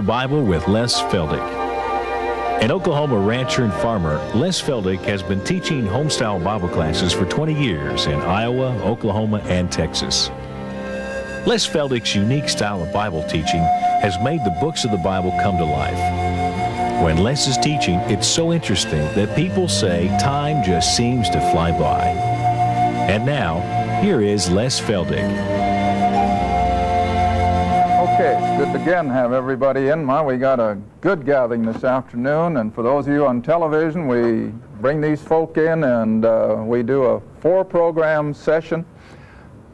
The Bible with Les Feldick. An Oklahoma rancher and farmer, Les Feldick has been teaching homestyle Bible classes for 20 years in Iowa, Oklahoma, and Texas. Les Feldick's unique style of Bible teaching has made the books of the Bible come to life. When Les is teaching, it's so interesting that people say time just seems to fly by. And now, here is Les Feldick. Okay, it's good to again have everybody in. We got a good gathering this afternoon, and for those of you on television, we bring these folk in and we do a 4-program session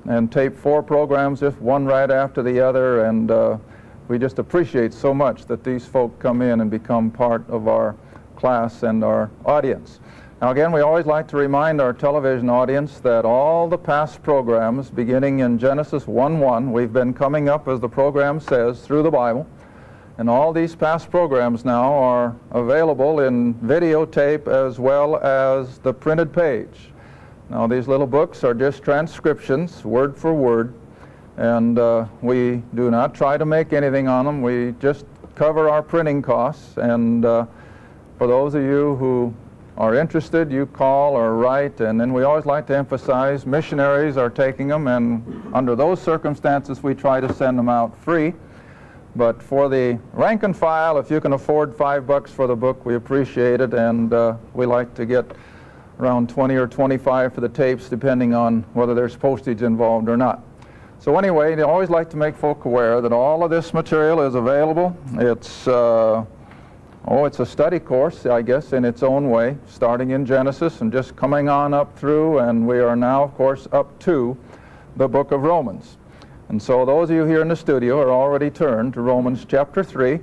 and tape 4 programs, just one right after the other, and we just appreciate so much that these folk come in and become part of our class and our audience. Now again, we always like to remind our television audience that all the past programs, beginning in Genesis 1:1, we've been coming up, as the program says, through the Bible. And all these past programs now are available in videotape as well as the printed page. Now these little books are just transcriptions, word for word, and we do not try to make anything on them. We just cover our printing costs, and for those of you who are interested, you call or write, and then we always like to emphasize missionaries are taking them, and under those circumstances we try to send them out free. But for the rank and file, if you can afford $5 for the book, we appreciate it, and we like to get around 20 or 25 for the tapes, depending on whether there's postage involved or not. So anyway, they always like to make folk aware that all of this material is available. It's a study course, I guess, in its own way, starting in Genesis and just coming on up through, and we are now, of course, up to the book of Romans. And so those of you here in the studio are already turned to Romans chapter 3.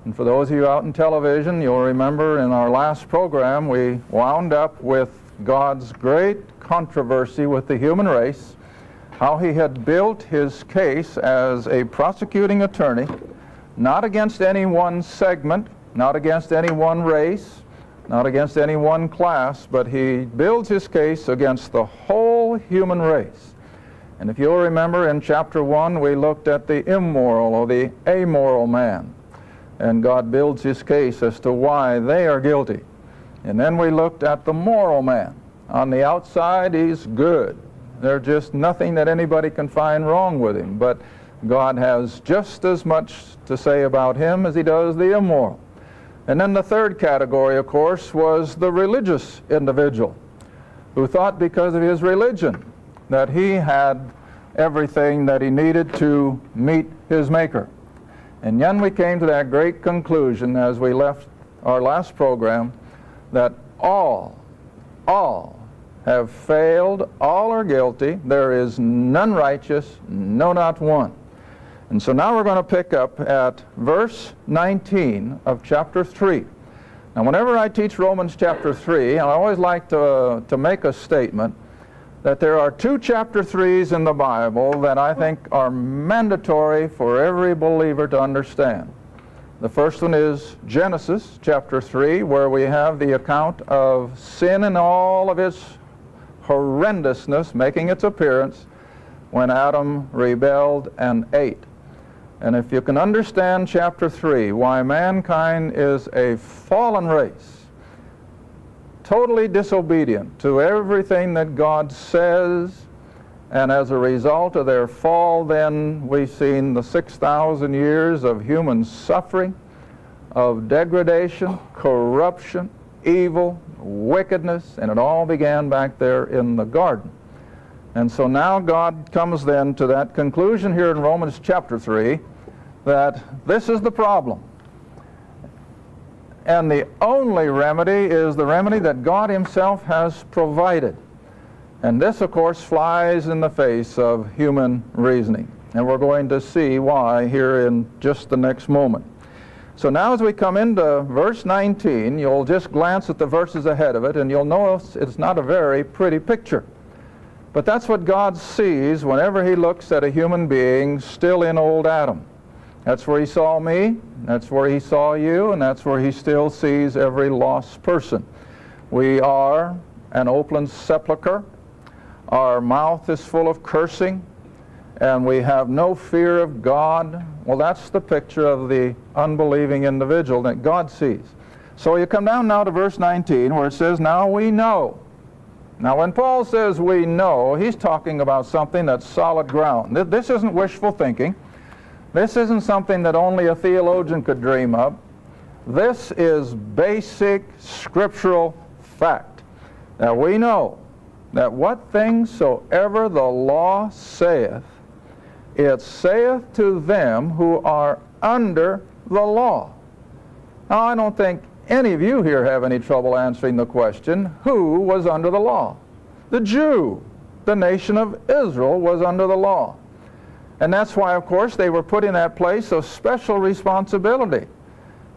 And for those of you out in television, you'll remember in our last program we wound up with God's great controversy with the human race, how he had built his case as a prosecuting attorney, not against any one segment, not against any one race, not against any one class, but he builds his case against the whole human race. And if you'll remember, in chapter 1 we looked at the immoral or the amoral man, and God builds his case as to why they are guilty. And then we looked at the moral man. On the outside he's good. There's just nothing that anybody can find wrong with him, but God has just as much to say about him as he does the immoral. And then the third category, of course, was the religious individual who thought because of his religion that he had everything that he needed to meet his Maker. And then we came to that great conclusion as we left our last program that all have failed, all are guilty, there is none righteous, no, not one. And so now we're going to pick up at verse 19 of chapter 3. Now whenever I teach Romans chapter 3, I always like to make a statement that there are 2 chapter 3s in the Bible that I think are mandatory for every believer to understand. The first one is Genesis chapter 3, where we have the account of sin and all of its horrendousness making its appearance when Adam rebelled and ate. And if you can understand chapter 3, why mankind is a fallen race, totally disobedient to everything that God says, and as a result of their fall, then we've seen the 6,000 years of human suffering, of degradation, corruption, evil, wickedness, and it all began back there in the garden. And so now God comes then to that conclusion here in Romans chapter 3 that this is the problem. And the only remedy is the remedy that God himself has provided. And this, of course, flies in the face of human reasoning. And we're going to see why here in just the next moment. So now as we come into verse 19, you'll just glance at the verses ahead of it, and you'll notice it's not a very pretty picture. But that's what God sees whenever he looks at a human being still in old Adam. That's where he saw me, that's where he saw you, and that's where he still sees every lost person. We are an open sepulcher. Our mouth is full of cursing, and we have no fear of God. Well, that's the picture of the unbelieving individual that God sees. So you come down now to verse 19 where it says, now we know. Now when Paul says we know, he's talking about something that's solid ground. This isn't wishful thinking. This isn't something that only a theologian could dream up. This is basic scriptural fact. Now we know that what things soever the law saith, it saith to them who are under the law. Now I don't think any of you here have any trouble answering the question, who was under the law? The Jew. The nation of Israel was under the law. And that's why, of course, they were put in that place of special responsibility.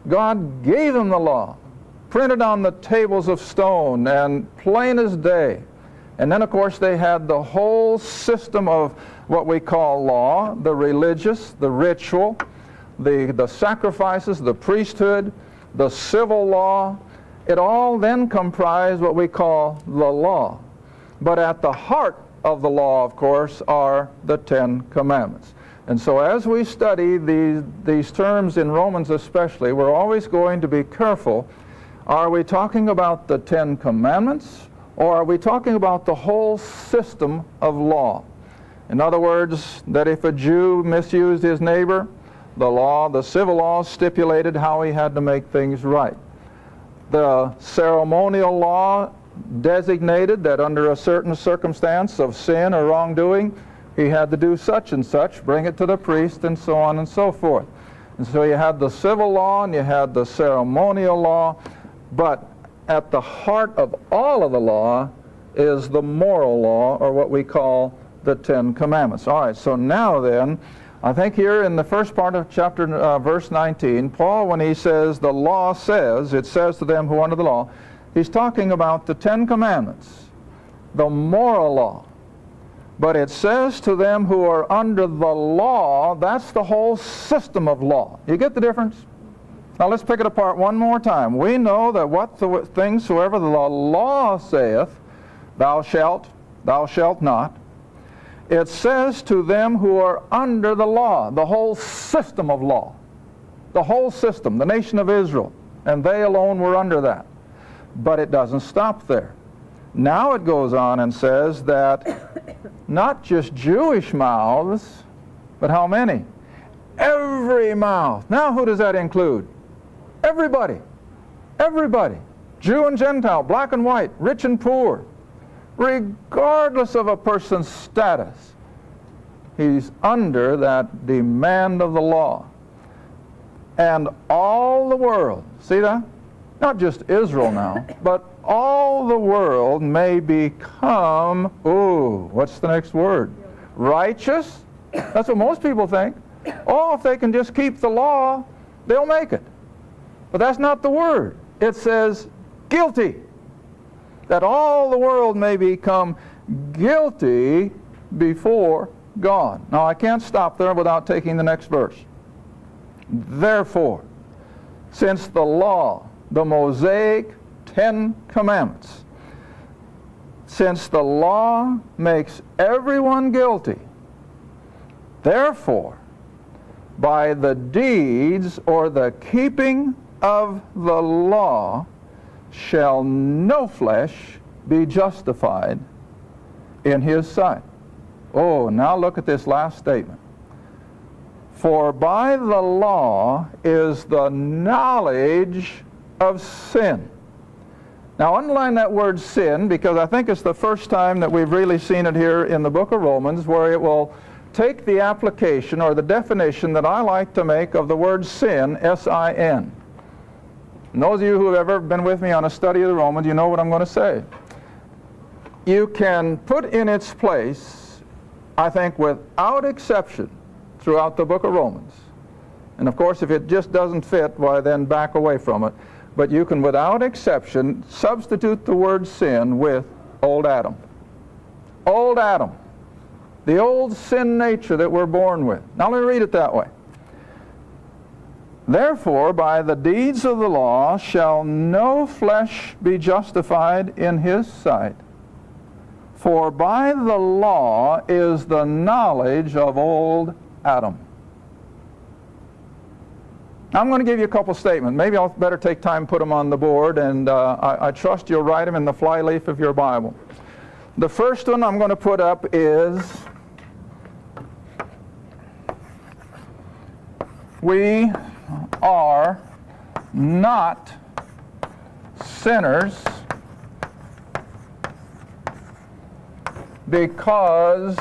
God gave them the law, printed on the tables of stone and plain as day. And then, of course, they had the whole system of what we call law, the religious, the ritual, the sacrifices, the priesthood, the civil law. It all then comprised what we call the law. But at the heart of the law, of course, are the Ten Commandments. And so as we study these terms in Romans especially, we're always going to be careful. Are we talking about the Ten Commandments, or are we talking about the whole system of law? In other words, that if a Jew misused his neighbor, the civil law stipulated how he had to make things right. The ceremonial law designated that under a certain circumstance of sin or wrongdoing, he had to do such and such, bring it to the priest, and so on and so forth. And so you had the civil law and you had the ceremonial law, but at the heart of all of the law is the moral law, or what we call the Ten Commandments. All right, so now then, I think here in the first part of chapter verse 19, Paul, when he says the law says, it says to them who are under the law, he's talking about the Ten Commandments, the moral law. But it says to them who are under the law, that's the whole system of law. You get the difference? Now let's pick it apart one more time. We know that what things soever the law saith, thou shalt not, it says to them who are under the law, the whole system of law, the whole system, the nation of Israel, and they alone were under that. But it doesn't stop there. Now it goes on and says that not just Jewish mouths, but how many? Every mouth. Now who does that include? Everybody. Everybody. Jew and Gentile, black and white, rich and poor. Regardless of a person's status, he's under that demand of the law. And all the world, see that? Not just Israel now, but all the world may become, what's the next word? Righteous? That's what most people think. Oh, if they can just keep the law, they'll make it. But that's not the word. It says guilty. That all the world may become guilty before God. Now, I can't stop there without taking the next verse. Therefore, since the law, the Mosaic 10 Commandments, since the law makes everyone guilty, therefore, by the deeds or the keeping of the law, shall no flesh be justified in his sight. Oh, now look at this last statement. For by the law is the knowledge of sin. Now underline that word sin, because I think it's the first time that we've really seen it here in the book of Romans, where it will take the application or the definition that I like to make of the word sin, S-I-N. And those of you who have ever been with me on a study of the Romans, you know what I'm going to say. You can put in its place, I think without exception, throughout the book of Romans. And of course, if it just doesn't fit, why then back away from it. But you can, without exception, substitute the word sin with old Adam. Old Adam. The old sin nature that we're born with. Now let me read it that way. Therefore, by the deeds of the law shall no flesh be justified in his sight. For by the law is the knowledge of old Adam. Now, I'm going to give you a couple statements. Maybe I'll better take time and put them on the board, and I trust you'll write them in the flyleaf of your Bible. The first one I'm going to put up is, we are not sinners because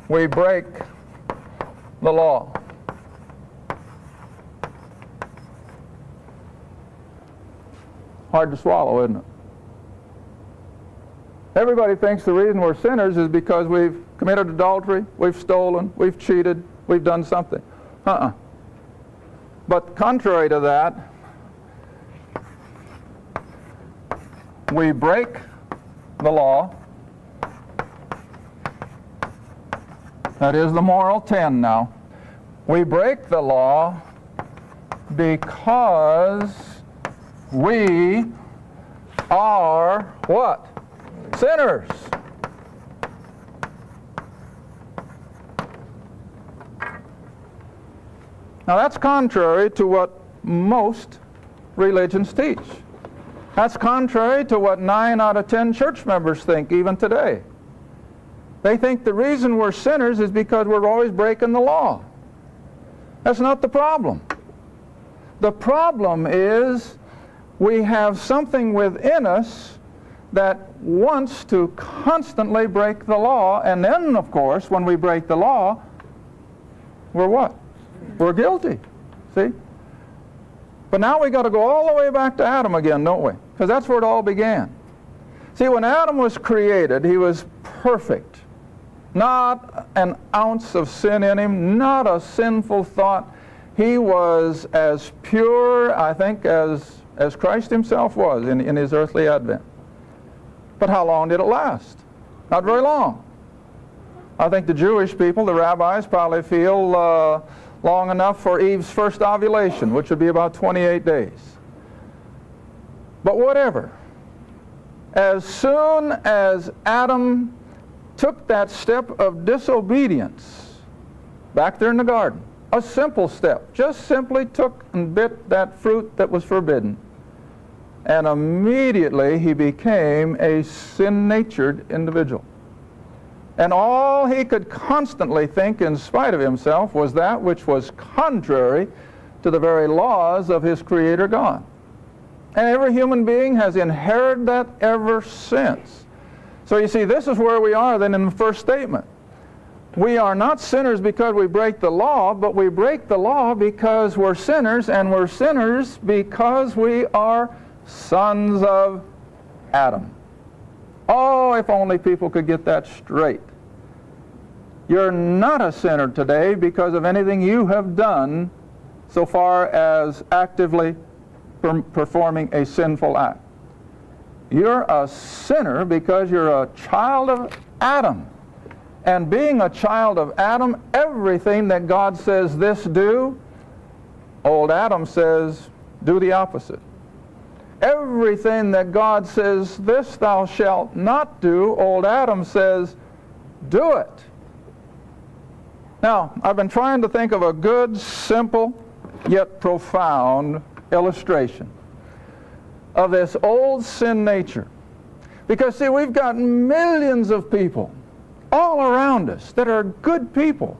we break the law. Hard to swallow, isn't it? Everybody thinks the reason we're sinners is because we've committed adultery, we've stolen, we've cheated, we've done something. But contrary to that, we break the law. That is the moral 10 now. We break the law because we are what? Sinners. Now that's contrary to what most religions teach. That's contrary to what 9 out of 10 church members think even today. They think the reason we're sinners is because we're always breaking the law. That's not the problem. The problem is we have something within us that wants to constantly break the law, and then, of course, when we break the law, we're what? We're guilty. See? But now we got to go all the way back to Adam again, don't we? Because that's where it all began. See, when Adam was created, he was perfect. Not an ounce of sin in him, not a sinful thought. He was as pure, I think, as Christ himself was in his earthly advent. But how long did it last? Not very long. I think the Jewish people, the rabbis, probably feel long enough for Eve's first ovulation, which would be about 28 days. But whatever. As soon as Adam took that step of disobedience back there in the garden, a simple step, just simply took and bit that fruit that was forbidden, and immediately he became a sin-natured individual. And all he could constantly think in spite of himself was that which was contrary to the very laws of his Creator God. And every human being has inherited that ever since. So you see, this is where we are then in the first statement. We are not sinners because we break the law, but we break the law because we're sinners, and we're sinners because we are sons of Adam. Oh, if only people could get that straight. You're not a sinner today because of anything you have done so far as actively performing a sinful act. You're a sinner because you're a child of Adam. And being a child of Adam, everything that God says this do, old Adam says do the opposite. Everything that God says this thou shalt not do, old Adam says do it. Now, I've been trying to think of a good, simple, yet profound illustration of this old sin nature. Because, see, we've got millions of people all around us that are good people.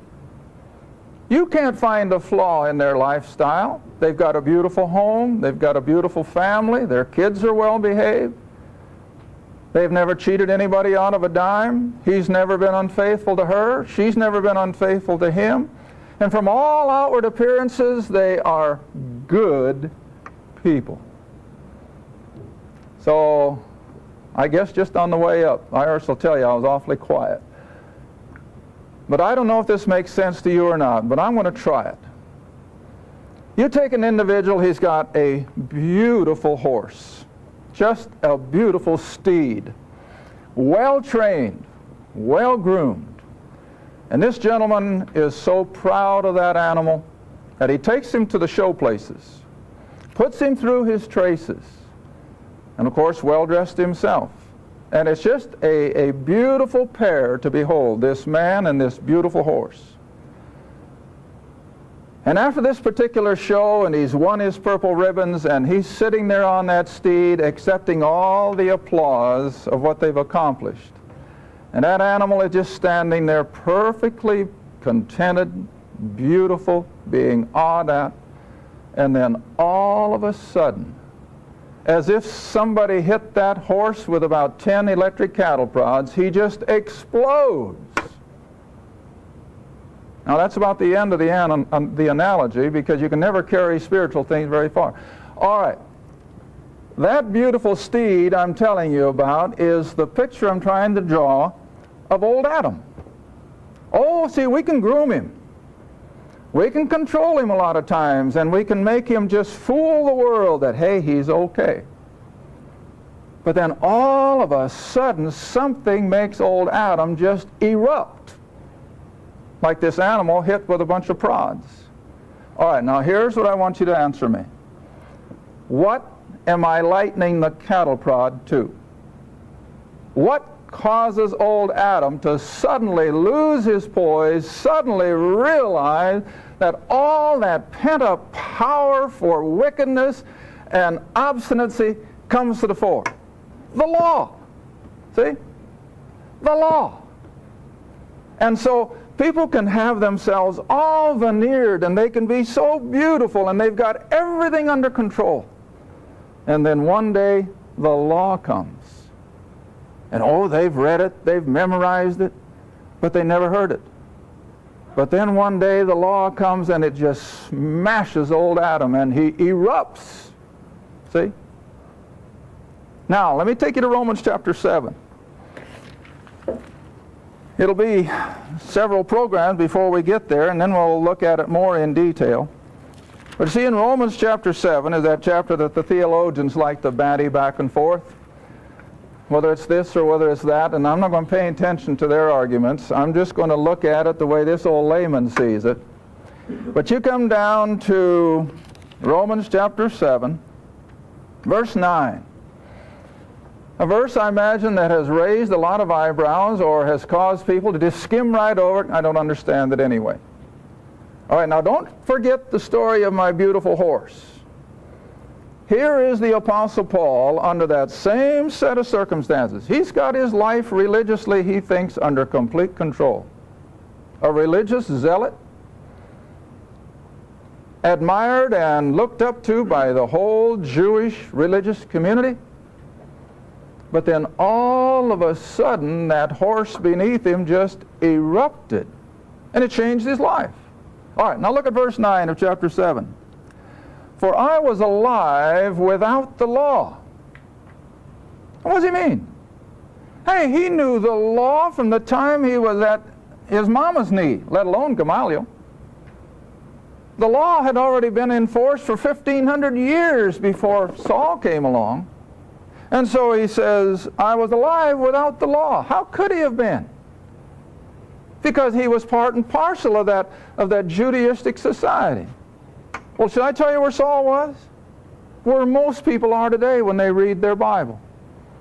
You can't find a flaw in their lifestyle. They've got a beautiful home. They've got a beautiful family. Their kids are well behaved. They've never cheated anybody out of a dime. He's never been unfaithful to her. She's never been unfaithful to him. And from all outward appearances, they are good people. So, I guess just on the way up, Iris will tell you I was awfully quiet. But I don't know if this makes sense to you or not, but I'm going to try it. You take an individual, he's got a beautiful horse, just a beautiful steed, well-trained, well-groomed. And this gentleman is so proud of that animal that he takes him to the show places, puts him through his traces, and of course well-dressed himself. And it's just a beautiful pair to behold, this man and this beautiful horse. And after this particular show, and he's won his purple ribbons, and he's sitting there on that steed accepting all the applause of what they've accomplished. And that animal is just standing there perfectly contented, beautiful, being awed at. And then all of a sudden, as if somebody hit that horse with about 10 electric cattle prods, he just explodes. Now that's about the end of the analogy, because you can never carry spiritual things very far. All right. That beautiful steed I'm telling you about is the picture I'm trying to draw of old Adam. Oh, see, we can groom him. We can control him a lot of times, and we can make him just fool the world that, hey, he's okay. But then all of a sudden, something makes old Adam just erupt, like this animal hit with a bunch of prods. All right, now here's what I want you to answer me. What am I lightening the cattle prod to? What causes old Adam to suddenly lose his poise, suddenly realize that all that pent-up power for wickedness and obstinacy comes to the fore? The law. See? The law. And so people can have themselves all veneered, and they can be so beautiful, and they've got everything under control. And then one day, the law comes. And oh, they've read it, they've memorized it, but they never heard it. But then one day the law comes and it just smashes old Adam, and he erupts. See? Now, let me take you to Romans chapter 7. It'll be several programs before we get there, and then we'll look at it more in detail. But see, in Romans chapter 7 is that chapter that the theologians like to bandy back and forth, whether it's this or whether it's that, and I'm not going to pay attention to their arguments. I'm just going to look at it the way this old layman sees it. But you come down to Romans chapter 7, verse 9. A verse, I imagine, that has raised a lot of eyebrows or has caused people to just skim right over it. I don't understand it anyway. All right, now don't forget the story of my beautiful horse. Here is the Apostle Paul under that same set of circumstances. He's got his life religiously, he thinks, under complete control. A religious zealot, admired and looked up to by the whole Jewish religious community. But then all of a sudden, that horse beneath him just erupted, and it changed his life. All right, now look at verse 9 of chapter 7. For I was alive without the law. What does he mean? Hey, he knew the law from the time he was at his mama's knee, let alone Gamaliel. The law had already been in force for 1,500 years before Saul came along. And so he says, I was alive without the law. How could he have been? Because he was part and parcel of that Judaistic society. Well, should I tell you where Saul was? Where most people are today when they read their Bible.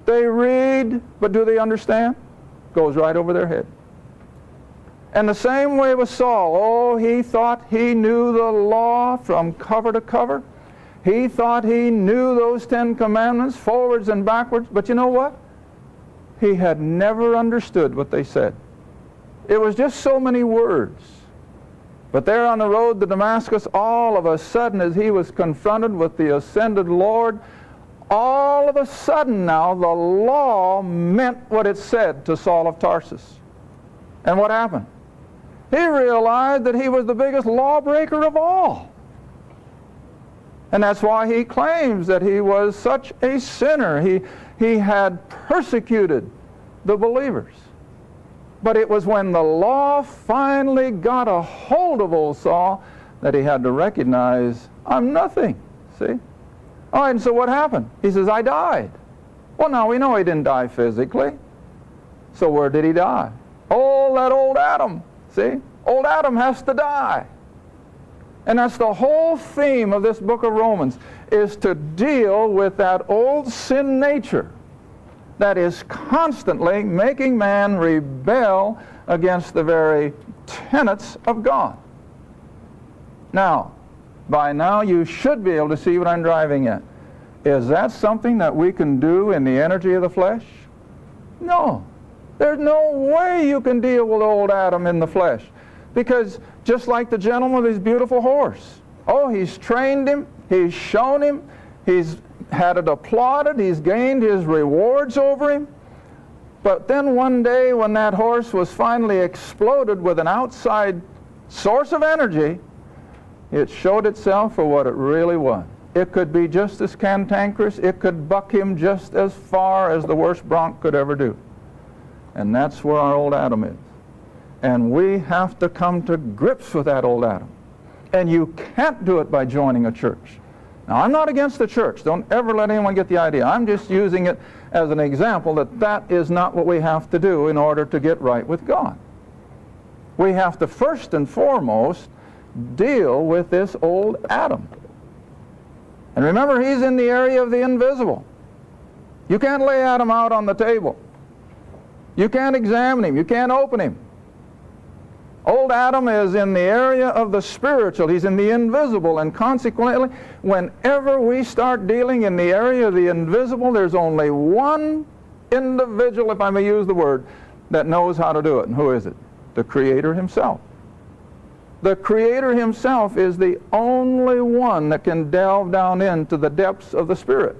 They read, but do they understand? Goes right over their head. And the same way with Saul. Oh, he thought he knew the law from cover to cover. He thought he knew those 10 commandments forwards and backwards. But you know what? He had never understood what they said. It was just so many words. But there on the road to Damascus, all of a sudden, as he was confronted with the ascended Lord, all of a sudden now, the law meant what it said to Saul of Tarsus. And what happened? He realized that he was the biggest lawbreaker of all. And that's why he claims that he was such a sinner. He had persecuted the believers. But it was when the law finally got a hold of old Saul that he had to recognize, I'm nothing, see? All right, and so what happened? He says, I died. Well, now we know he didn't die physically. So where did he die? Oh, that old Adam, see? Old Adam has to die. And that's the whole theme of this book of Romans, is to deal with that old sin nature that is constantly making man rebel against the very tenets of God. Now, by now you should be able to see what I'm driving at. Is that something that we can do in the energy of the flesh? No. There's no way you can deal with old Adam in the flesh. Because just like the gentleman with his beautiful horse, oh, he's trained him, he's shown him, he's had it applauded, he's gained his rewards over him. But then one day when that horse was finally exploded with an outside source of energy, it showed itself for what it really was. It could be just as cantankerous, it could buck him just as far as the worst bronc could ever do. And that's where our old Adam is. And we have to come to grips with that old Adam. And you can't do it by joining a church. Now, I'm not against the church. Don't ever let anyone get the idea. I'm just using it as an example that that is not what we have to do in order to get right with God. We have to first and foremost deal with this old Adam. And remember, he's in the area of the invisible. You can't lay Adam out on the table. You can't examine him. You can't open him. Old Adam is in the area of the spiritual. He's in the invisible, and consequently, whenever we start dealing in the area of the invisible, there's only one individual, if I may use the word, that knows how to do it. And who is it? The Creator himself. The Creator himself is the only one that can delve down into the depths of the Spirit.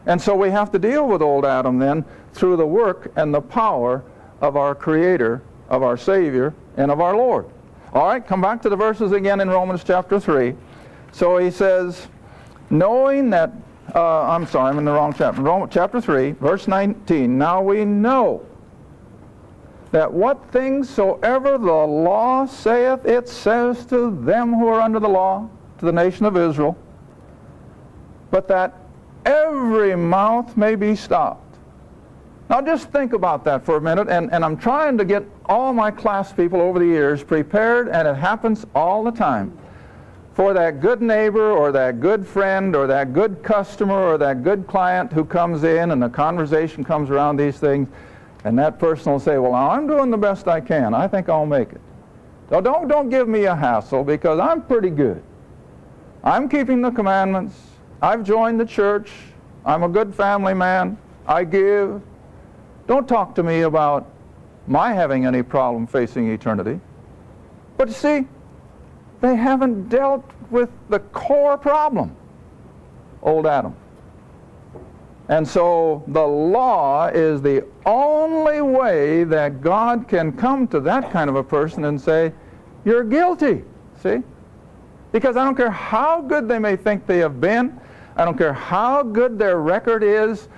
And so we have to deal with old Adam then through the work and the power of our Creator, of our Savior, and of our Lord. All right, come back to the verses again in Romans chapter 3. So he says, knowing that, I'm in the wrong chapter. Romans chapter 3, verse 19. Now we know that what things soever the law saith, it says to them who are under the law, to the nation of Israel, but that every mouth may be stopped. Now just think about that for a minute, and I'm trying to get all my class people over the years prepared, and it happens all the time, for that good neighbor or that good friend or that good customer or that good client who comes in and the conversation comes around these things, and that person will say, well, now I'm doing the best I can. I think I'll make it. So don't give me a hassle, because I'm pretty good. I'm keeping the commandments. I've joined the church. I'm a good family man. I give. Don't talk to me about my having any problem facing eternity. But you see, they haven't dealt with the core problem, old Adam. And so the law is the only way that God can come to that kind of a person and say, you're guilty, see? Because I don't care how good they may think they have been, I don't care how good their record is,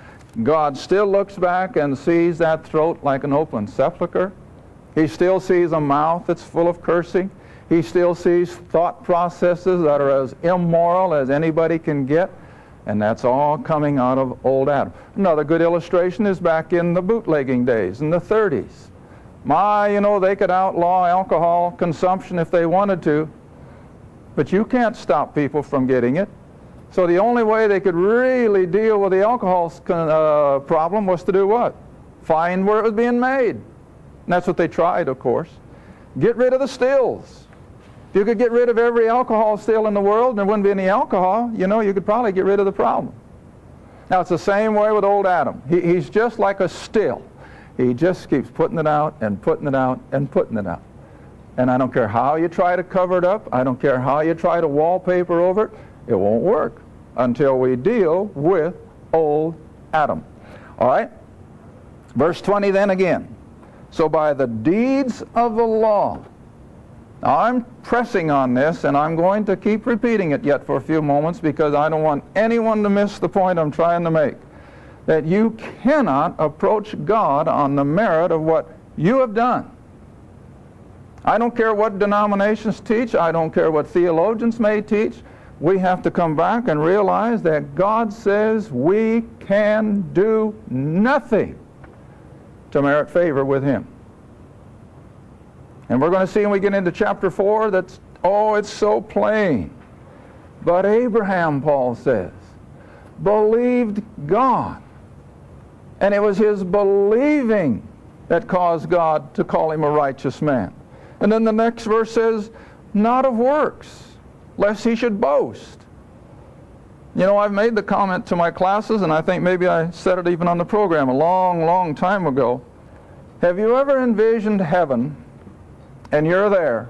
God still looks back and sees that throat like an open sepulcher. He still sees a mouth that's full of cursing. He still sees thought processes that are as immoral as anybody can get. And that's all coming out of old Adam. Another good illustration is back in the bootlegging days, in the 30s. They could outlaw alcohol consumption if they wanted to, but you can't stop people from getting it. So the only way they could really deal with the alcohol problem was to do what? Find where it was being made. And that's what they tried, of course. Get rid of the stills. If you could get rid of every alcohol still in the world and there wouldn't be any alcohol, you could probably get rid of the problem. Now it's the same way with old Adam. He's just like a still. He just keeps putting it out and putting it out and putting it out. And I don't care how you try to cover it up. I don't care how you try to wallpaper over it. It won't work until we deal with old Adam. All right? Verse 20 then again. So by the deeds of the law. Now I'm pressing on this, and I'm going to keep repeating it yet for a few moments because I don't want anyone to miss the point I'm trying to make. That you cannot approach God on the merit of what you have done. I don't care what denominations teach. I don't care what theologians may teach. We have to come back and realize that God says we can do nothing to merit favor with Him. And we're going to see when we get into chapter 4 that's, it's so plain. But Abraham, Paul says, believed God, And it was his believing that caused God to call him a righteous man. And then the next verse says, not of works, lest he should boast. You know, I've made the comment to my classes, and I think maybe I said it even on the program a long, long time ago. Have you ever envisioned heaven, and you're there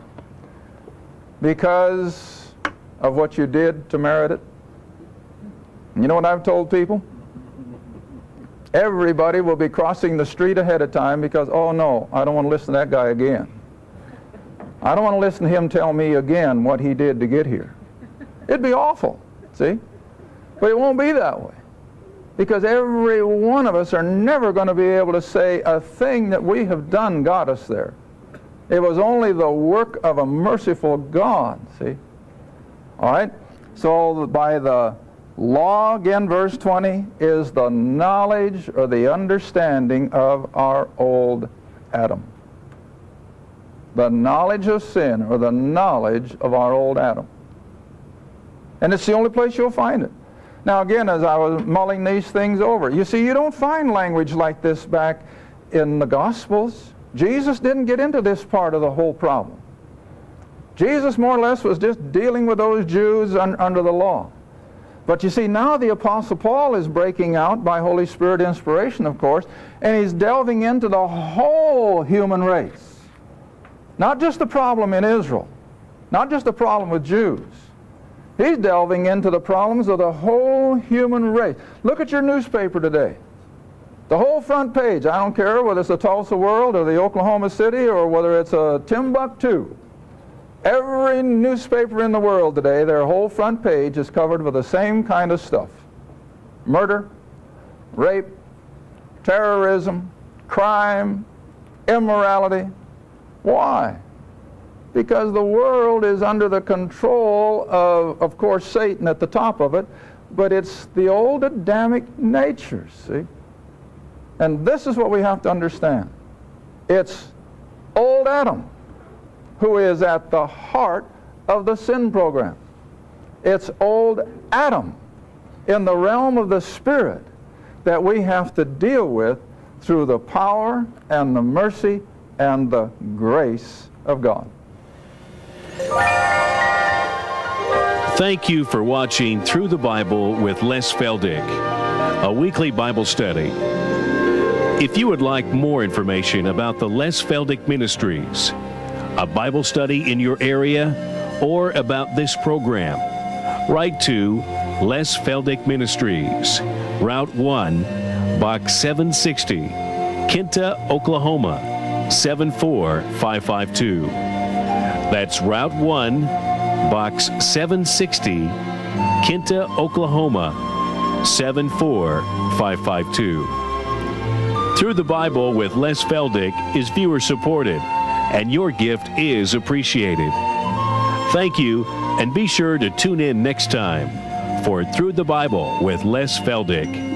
because of what you did to merit it? You know what I've told people? Everybody will be crossing the street ahead of time because, oh no, I don't want to listen to that guy again. I don't want to listen to him tell me again what he did to get here. It'd be awful, see? But it won't be that way. Because every one of us are never going to be able to say a thing that we have done got us there. It was only the work of a merciful God, see? All right? So by the law, again, verse 20, is the knowledge or the understanding of our old Adam. The knowledge of sin or the knowledge of our old Adam. And it's the only place you'll find it. Now again, as I was mulling these things over, you see, you don't find language like this back in the Gospels. Jesus didn't get into this part of the whole problem. Jesus more or less was just dealing with those Jews under the law. But you see, now the Apostle Paul is breaking out by Holy Spirit inspiration, of course, and he's delving into the whole human race. Not just the problem in Israel, not just the problem with Jews. He's delving into the problems of the whole human race. Look at your newspaper today. The whole front page, I don't care whether it's the Tulsa World or the Oklahoma City or whether it's a Timbuktu. Every newspaper in the world today, their whole front page is covered with the same kind of stuff. Murder, rape, terrorism, crime, immorality. Why? Because the world is under the control of course, Satan at the top of it, but it's the old Adamic natures, see? And this is what we have to understand. It's old Adam who is at the heart of the sin program. It's old Adam in the realm of the Spirit that we have to deal with through the power and the mercy and the grace of God. Thank you for watching Through the Bible with Les Feldick, a weekly Bible study. If you would like more information about the Les Feldick Ministries, a Bible study in your area, or about this program, write to Les Feldick Ministries, Route 1, Box 760, Kinta, Oklahoma, 74552. That's Route 1, Box 760, Kinta, Oklahoma, 74552. Through the Bible with Les Feldick is viewer supported, and your gift is appreciated. Thank you, and be sure to tune in next time for Through the Bible with Les Feldick.